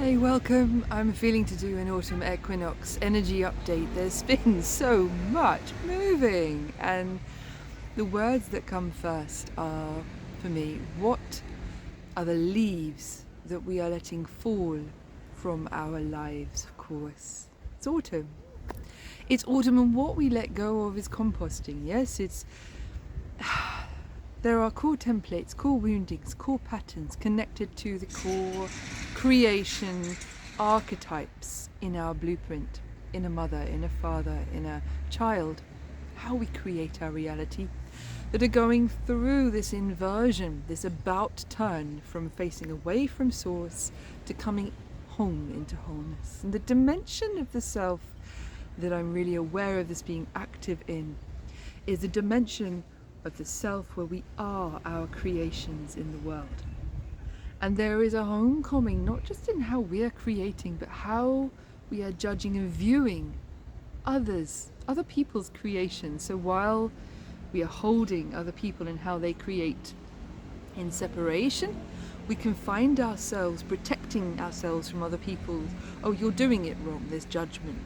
Hey, welcome. I'm feeling to do an autumn equinox energy update. There's been so much moving, and the words that come first are, for me, what are the leaves that we are letting fall from our lives, of course. It's autumn. It's autumn, and what we let go of is composting. Yes, it's there are core templates, core woundings, core patterns connected to the core creation archetypes in our blueprint, in a mother, in a father, in a child, how we create our reality, that are going through this inversion, this about turn from facing away from source to coming home into wholeness. And the dimension of the self that I'm really aware of this being active in is the dimension of the self where we are our creations in the world. And there is a homecoming, not just in how we are creating, but how we are judging and viewing other people's creations. So while we are holding other people and how they create in separation, we can find ourselves protecting ourselves from other people. Oh, you're doing it wrong. There's judgment.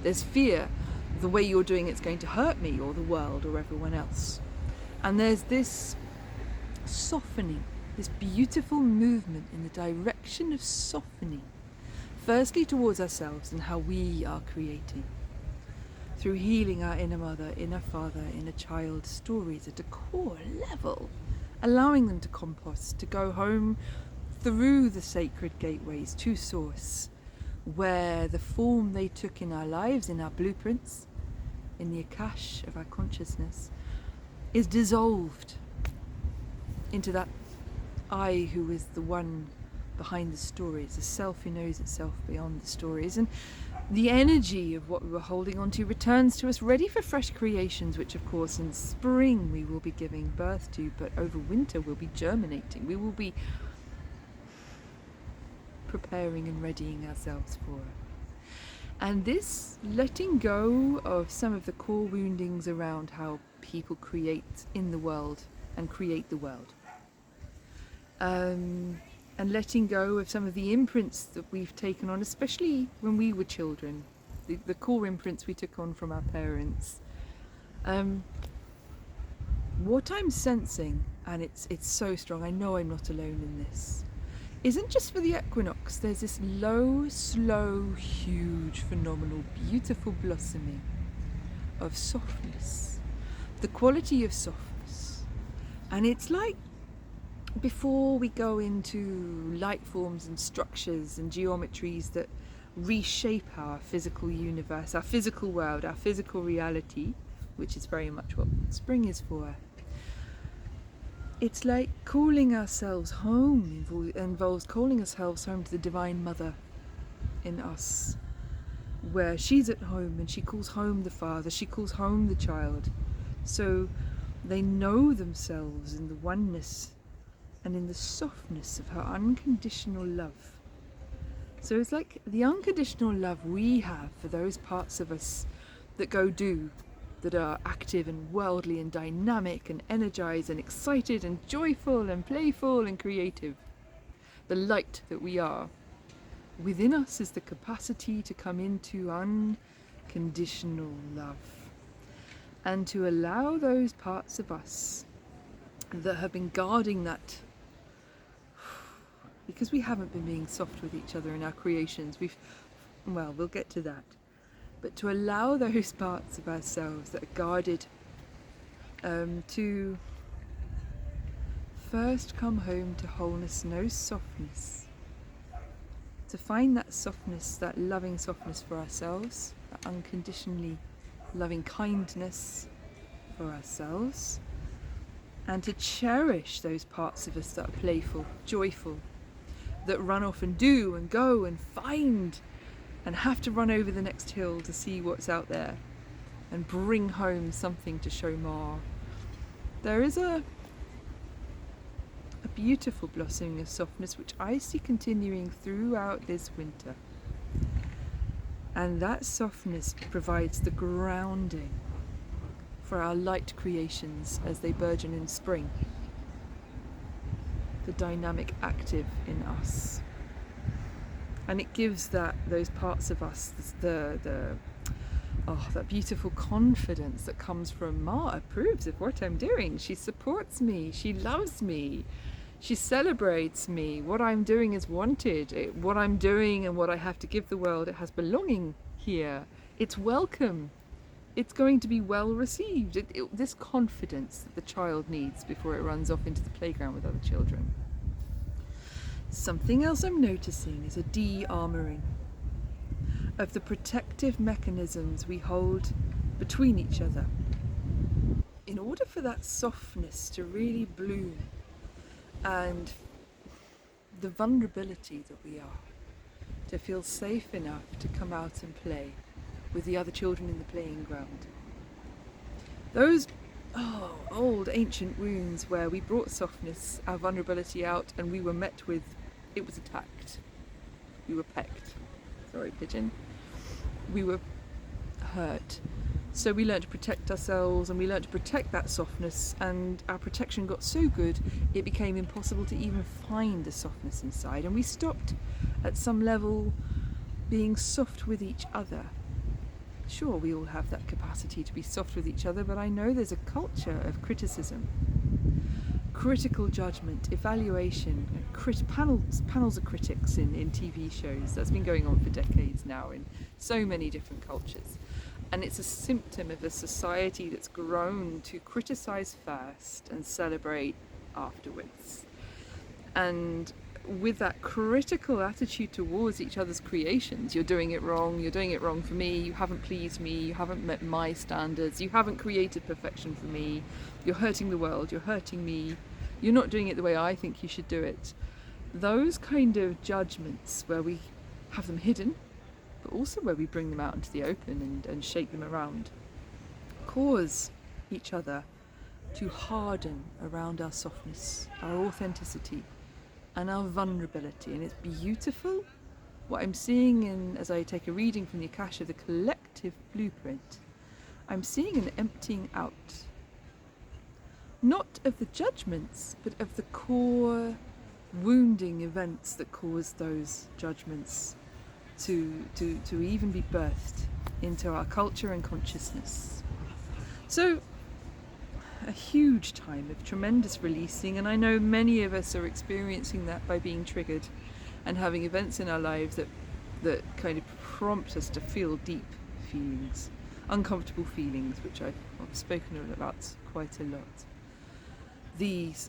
There's fear. The way you're doing it's going to hurt me or the world or everyone else. And there's this softening, this beautiful movement in the direction of softening, firstly towards ourselves and how we are creating, through healing our inner mother, inner father, inner child stories at a core level, allowing them to compost, to go home through the sacred gateways to source, where the form they took in our lives, in our blueprints, in the akash of our consciousness, is dissolved into that I who is the one behind the stories, the self who knows itself beyond the stories. And the energy of what we were holding on to returns to us ready for fresh creations, which of course in spring we will be giving birth to, but over winter we'll be germinating. We will be preparing and readying ourselves for it. And this letting go of some of the core woundings around how people create in the world and create the world. And letting go of some of the imprints that we've taken on, especially when we were children, the core imprints we took on from our parents. What I'm sensing, and it's so strong, I know I'm not alone in this, isn't just for the equinox. There's this low, slow, huge, phenomenal, beautiful blossoming of softness, the quality of softness. And it's like before we go into light forms and structures and geometries that reshape our physical universe, our physical world, our physical reality, which is very much what spring is for. It's like calling ourselves home involves calling ourselves home to the Divine Mother in us, where she's at home and she calls home the Father, she calls home the child. So they know themselves in the oneness and in the softness of her unconditional love. So it's like the unconditional love we have for those parts of us that go do, that are active and worldly and dynamic and energized and excited and joyful and playful and creative. The light that we are. Within us is the capacity to come into unconditional love and to allow those parts of us that have been guarding that, because we haven't been being soft with each other in our creations, we'll get to that. But to allow those parts of ourselves that are guarded to first come home to wholeness, no softness. To find that softness, that loving softness for ourselves, that unconditionally loving kindness for ourselves. And to cherish those parts of us that are playful, joyful, that run off and do and go and find and have to run over the next hill to see what's out there and bring home something to show Ma. There is a beautiful blossoming of softness which I see continuing throughout this winter. And that softness provides the grounding for our light creations as they burgeon in spring. The dynamic active in us. And it gives those parts of us that beautiful confidence that comes from Ma approves of what I'm doing. She supports me. She loves me. She celebrates me. What I'm doing is wanted. What I'm doing and what I have to give the world, it has belonging here. It's welcome. It's going to be well received. This confidence that the child needs before it runs off into the playground with other children. Something else I'm noticing is a de-armoring of the protective mechanisms we hold between each other. In order for that softness to really bloom and the vulnerability that we are, to feel safe enough to come out and play with the other children in the playing ground. Those old ancient wounds where we brought softness, our vulnerability out, and we were met with, it was attacked. We were pecked. Sorry, pigeon. We were hurt. So we learned to protect ourselves, and we learned to protect that softness, and our protection got so good it became impossible to even find the softness inside, and we stopped at some level being soft with each other. Sure, we all have that capacity to be soft with each other, but I know there's a culture of criticism, critical judgment, evaluation, panels of critics in TV shows. That's been going on for decades now in so many different cultures. And it's a symptom of a society that's grown to criticize first and celebrate afterwards. And with that critical attitude towards each other's creations, you're doing it wrong for me, you haven't pleased me, you haven't met my standards, you haven't created perfection for me, you're hurting the world, you're hurting me, you're not doing it the way I think you should do it. Those kind of judgments where we have them hidden, but also where we bring them out into the open and shake them around, cause each other to harden around our softness, our authenticity, and our vulnerability. And it's beautiful what I'm seeing as I take a reading from the Akasha, the collective blueprint. I'm seeing an emptying out, not of the judgments, but of the core wounding events that cause those judgments to even be birthed into our culture and consciousness. So a huge time of tremendous releasing, and I know many of us are experiencing that by being triggered and having events in our lives that kind of prompt us to feel deep feelings, uncomfortable feelings, which I've spoken about quite a lot.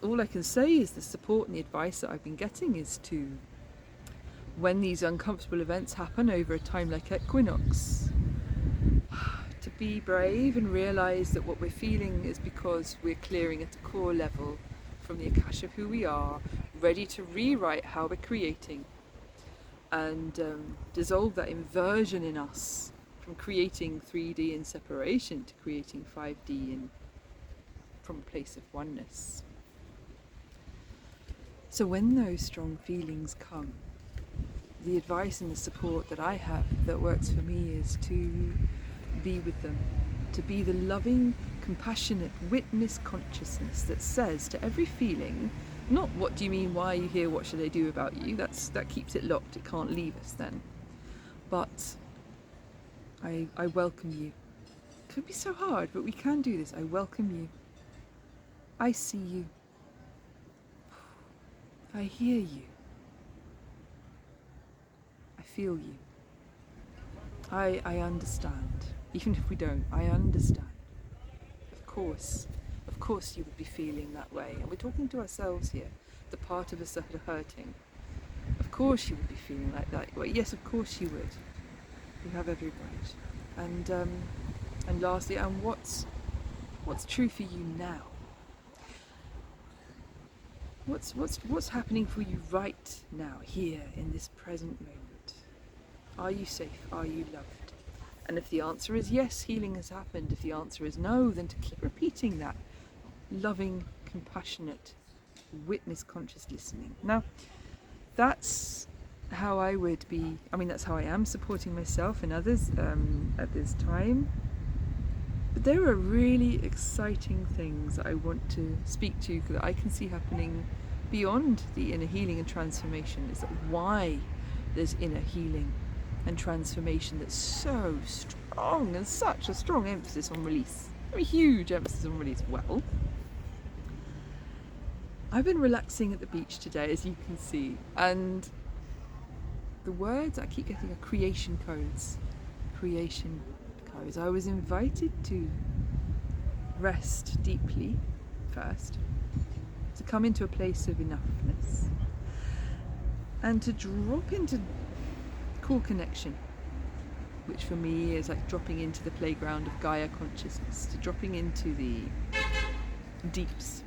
All I can say is the support and the advice that I've been getting is to, when these uncomfortable events happen over a time like Equinox, to be brave and realise that what we're feeling is because we're clearing at a core level from the Akasha of who we are, ready to rewrite how we're creating, and dissolve that inversion in us from creating 3D in separation to creating 5D from a place of oneness. So when those strong feelings come, the advice and the support that I have that works for me is to be with them, to be the loving, compassionate witness consciousness that says to every feeling, not what do you mean, why are you here, what should I do about you, that keeps it locked, it can't leave us then, but I welcome you. It could be so hard, but we can do this. I welcome you. I see you. I hear you. I feel you. I understand. Even if we don't, I understand. Of course you would be feeling that way. And we're talking to ourselves here, the part of us that are hurting. Of course you would be feeling like that. Well, yes, of course you would. You have every right. And lastly, and what's true for you now? What's happening for you right now, here, in this present moment? Are you safe? Are you loved? And if the answer is yes, healing has happened. If the answer is no, then to keep repeating that loving, compassionate, witness conscious listening. Now, that's how I would be, that's how I am supporting myself and others at this time. But there are really exciting things that I want to speak to, that I can see happening beyond the inner healing and transformation. Is that why there's inner healing and transformation that's so strong, and such a strong emphasis on release. A huge emphasis on release. Well, I've been relaxing at the beach today, as you can see, and the words I keep getting are creation codes. Creation codes. I was invited to rest deeply first, to come into a place of enoughness, and to drop into core connection, which for me is like dropping into the playground of Gaia consciousness, to dropping into the deeps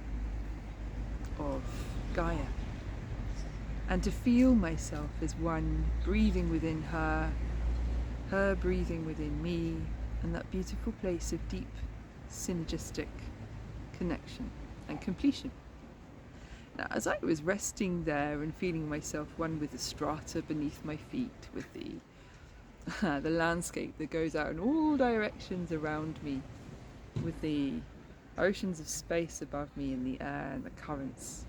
of Gaia, and to feel myself as one, breathing within her, her breathing within me, and that beautiful place of deep synergistic connection and completion. Now, as I was resting there and feeling myself one with the strata beneath my feet, with the landscape that goes out in all directions around me, with the oceans of space above me in the air and the currents,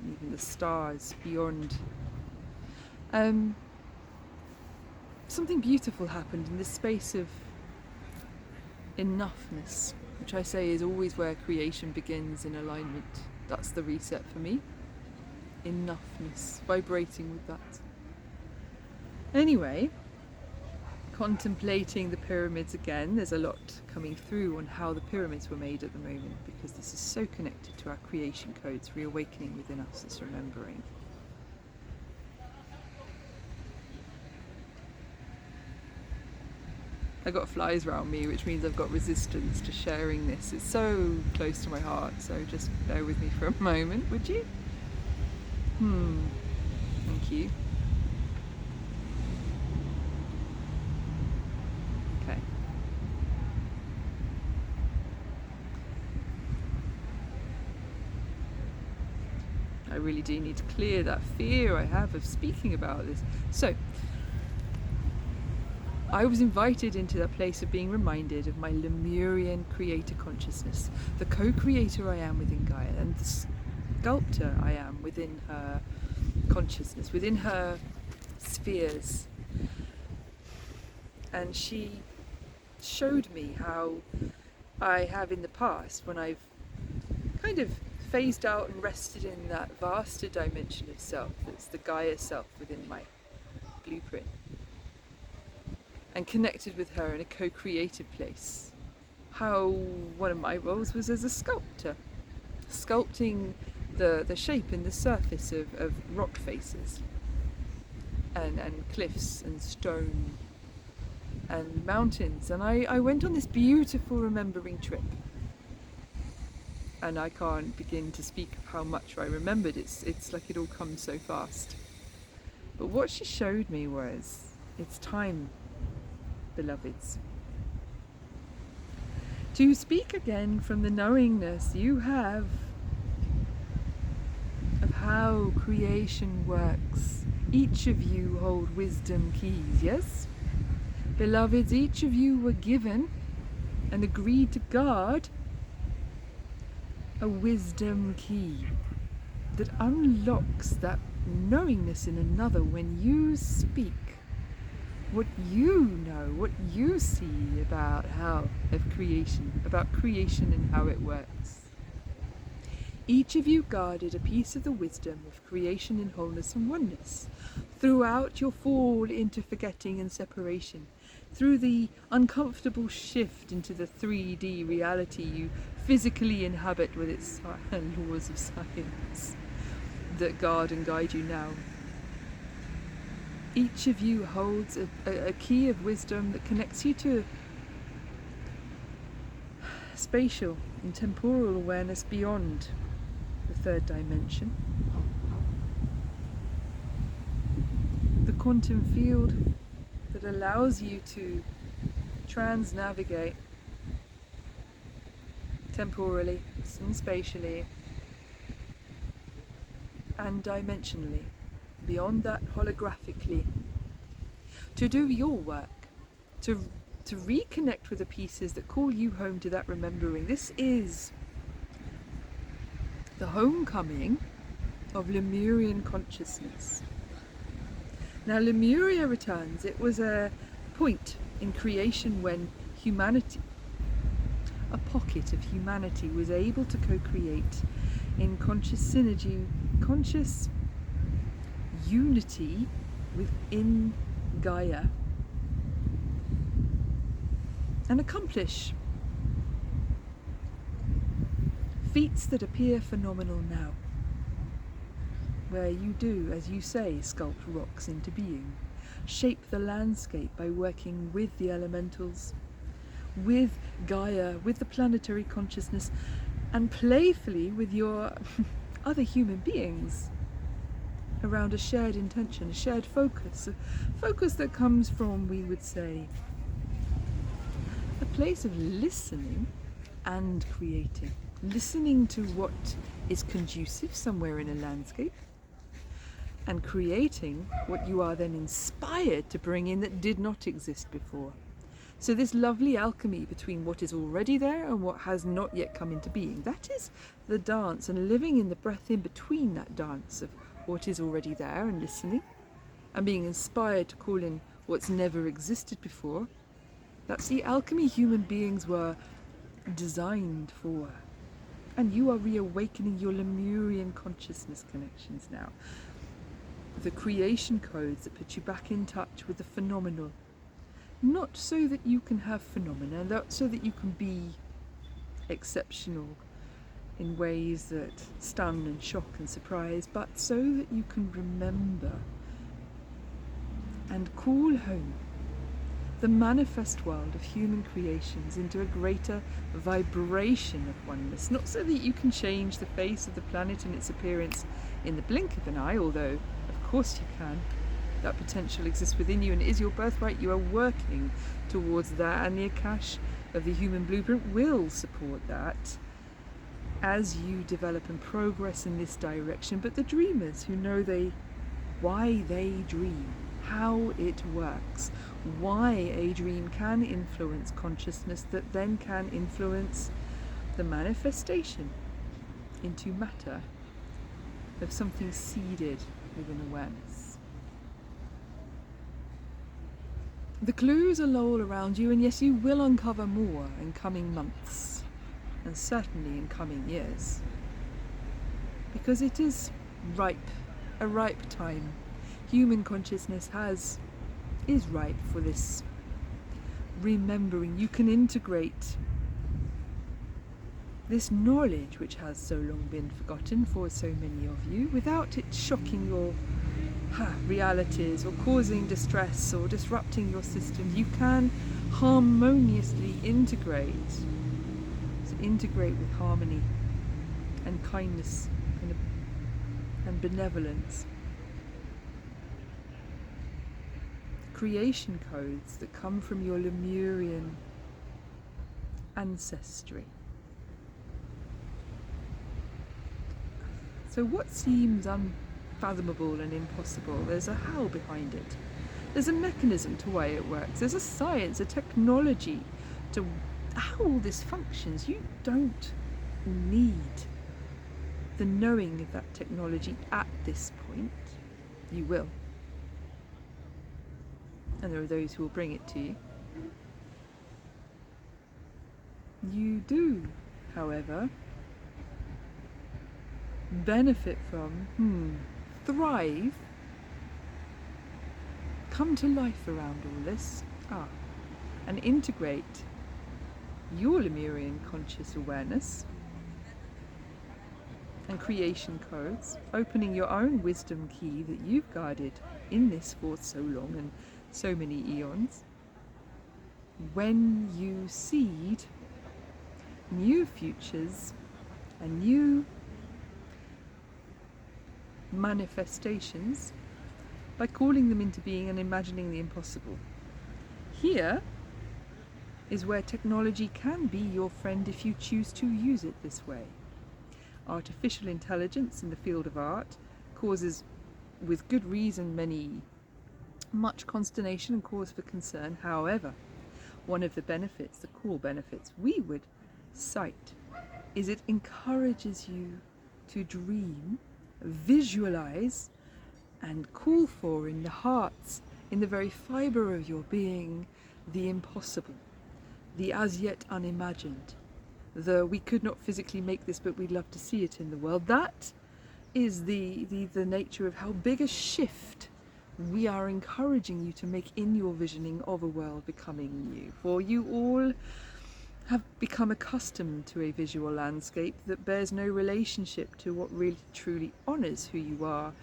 and even the stars beyond, something beautiful happened in this space of enoughness, which I say is always where creation begins, in alignment. That's the reset for me. Enoughness, vibrating with that. Anyway, contemplating the pyramids again, there's a lot coming through on how the pyramids were made at the moment, because this is so connected to our creation codes, reawakening within us, this remembering. I got flies around me, which means I've got resistance to sharing this. It's so close to my heart, so just bear with me for a moment, would you? Thank you. Okay. I really do need to clear that fear I have of speaking about this. So, I was invited into that place of being reminded of my Lemurian creator consciousness, the co-creator I am within Gaia, and the sculptor I am within her consciousness, within her spheres. And she showed me how I have in the past, when I've kind of phased out and rested in that vaster dimension of self, that's the Gaia self within my blueprint, and connected with her in a co-creative place. How one of my roles was as a sculptor, sculpting the shape and the surface of rock faces, and cliffs and stone and mountains. And I went on this beautiful remembering trip, and I can't begin to speak of how much I remembered. It's like it all comes so fast. But what she showed me was, it's time, beloveds, to speak again from the knowingness you have of how creation works. Each of you hold wisdom keys, yes? Beloveds, each of you were given and agreed to guard a wisdom key that unlocks that knowingness in another when you speak what you know, what you see about creation and how it works. Each of you guarded a piece of the wisdom of creation in wholeness and oneness throughout your fall into forgetting and separation, through the uncomfortable shift into the 3D reality you physically inhabit with its laws of science that guard and guide you now. Each of you holds a key of wisdom that connects you to spatial and temporal awareness beyond the third dimension. The quantum field that allows you to trans-navigate temporally and spatially and dimensionally, beyond that holographically, to do your work, to reconnect with the pieces that call you home to that remembering. This is the homecoming of Lemurian consciousness. Now Lemuria returns. It was a point in creation when humanity, a pocket of humanity, was able to co-create in conscious synergy, conscious unity within Gaia, and accomplish feats that appear phenomenal now, where you do, as you say, sculpt rocks into being, shape the landscape by working with the elementals, with Gaia, with the planetary consciousness, and playfully with your other human beings around a shared intention, a shared focus, a focus that comes from, we would say, a place of listening and creating. Listening to what is conducive somewhere in a landscape, and creating what you are then inspired to bring in that did not exist before. So this lovely alchemy between what is already there and what has not yet come into being, that is the dance, and living in the breath in between that dance of what is already there and listening and being inspired to call in what's never existed before. That's the alchemy human beings were designed for. And you are reawakening your Lemurian consciousness connections now. The creation codes that put you back in touch with the phenomenal. Not so that you can have phenomena, not so that you can be exceptional in ways that stun and shock and surprise, but so that you can remember and call home the manifest world of human creations into a greater vibration of oneness, not so that you can change the face of the planet and its appearance in the blink of an eye, although of course you can. That potential exists within you and is your birthright. You are working towards that, and the Akash of the human blueprint will support that as you develop and progress in this direction. But the dreamers who know why they dream, how it works, why a dream can influence consciousness that then can influence the manifestation into matter of something seeded within awareness. The clues are all around you, and yes, you will uncover more in coming months, and certainly in coming years, because it is ripe, a ripe time. Human consciousness is ripe for this remembering. You can integrate this knowledge which has so long been forgotten for so many of you without it shocking your realities or causing distress or disrupting your systems. You can harmoniously integrate with harmony and kindness and benevolence. Creation codes that come from your Lemurian ancestry. So what seems unfathomable and impossible, there's a how behind it. There's a mechanism to why it works. There's a science, a technology to how all this functions. You don't need the knowing of that technology at this point. You will. And there are those who will bring it to you. You do, however, benefit from, thrive, come to life around all this, and integrate your Lemurian conscious awareness and creation codes, opening your own wisdom key that you've guarded in this for so long and so many eons. When you seed new futures and new manifestations by calling them into being and imagining the impossible. Here is where technology can be your friend if you choose to use it this way. Artificial intelligence in the field of art causes, with good reason, much consternation and cause for concern. However, one of the benefits, the core benefits we would cite, is it encourages you to dream, visualize, and call for in the hearts, in the very fibre of your being, the impossible, the as yet unimagined, the we could not physically make this but we'd love to see it in the world. That is the nature of how big a shift we are encouraging you to make in your visioning of a world becoming new. For you all have become accustomed to a visual landscape that bears no relationship to what really truly honours who you are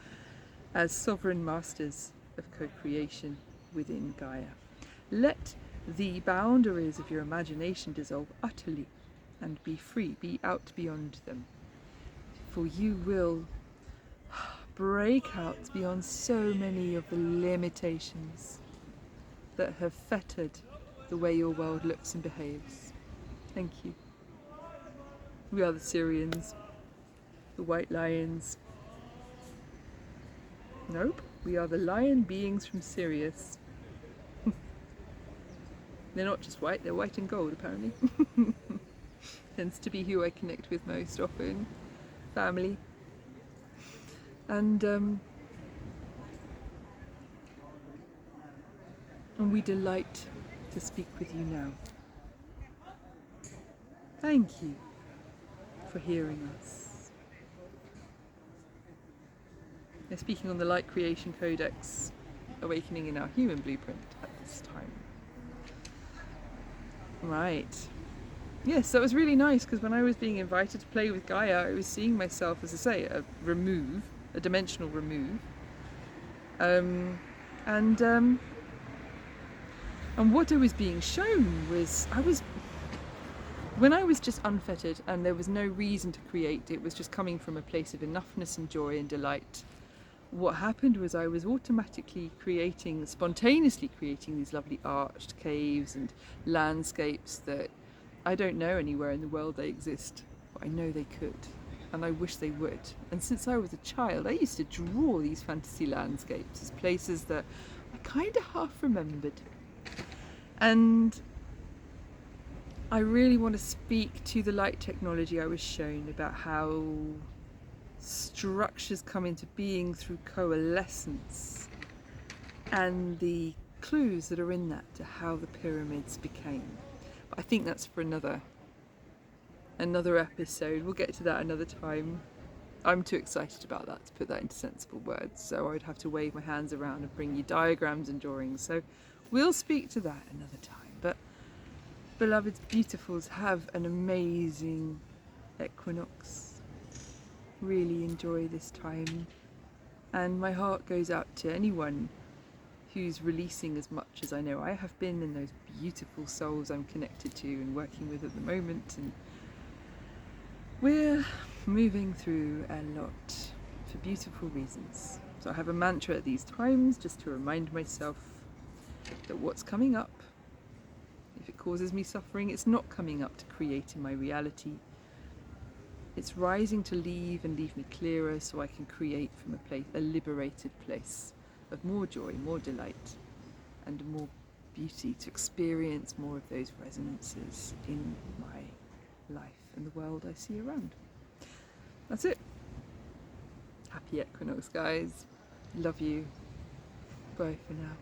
as sovereign masters of co-creation within Gaia. Let the boundaries of your imagination dissolve utterly and be free, be out beyond them. For you will break out beyond so many of the limitations that have fettered the way your world looks and behaves. Thank you. We are the Sirians, the white lions. Nope, we are the lion beings from Sirius. They're not just white, they're white and gold apparently. Tends to be who I connect with most often. Family. And we delight to speak with you now. Thank you for hearing us. They're speaking on the Light Creation Codex, awakening in our human blueprint at this time. Right. Yes, that was really nice, because when I was being invited to play with Gaia, I was seeing myself, as I say, a dimensional remove. And what I was being shown was, when I was just unfettered and there was no reason to create, it was just coming from a place of enoughness and joy and delight. What happened was I was automatically spontaneously creating these lovely arched caves and landscapes that I don't know anywhere in the world they exist, but I know they could, and I wish they would. And since I was a child, I used to draw these fantasy landscapes as places that I kind of half remembered. And I really want to speak to the light technology I was shown about how structures come into being through coalescence and the clues that are in that to how the pyramids became. But I think that's for another episode. We'll get to that another time. I'm too excited about that to put that into sensible words, so I'd have to wave my hands around and bring you diagrams and drawings. So we'll speak to that another time. But beloveds, beautifuls, have an amazing equinox. Really enjoy this time. And my heart goes out to anyone who's releasing as much as I know I have been, and those beautiful souls I'm connected to and working with at the moment. And we're moving through a lot for beautiful reasons. So I have a mantra at these times just to remind myself that what's coming up, if it causes me suffering, it's not coming up to create in my reality. It's rising to leave and leave me clearer so I can create from a liberated place of more joy, more delight, and more beauty, to experience more of those resonances in my life and the world I see around. That's it. Happy equinox, guys. Love you. Bye for now.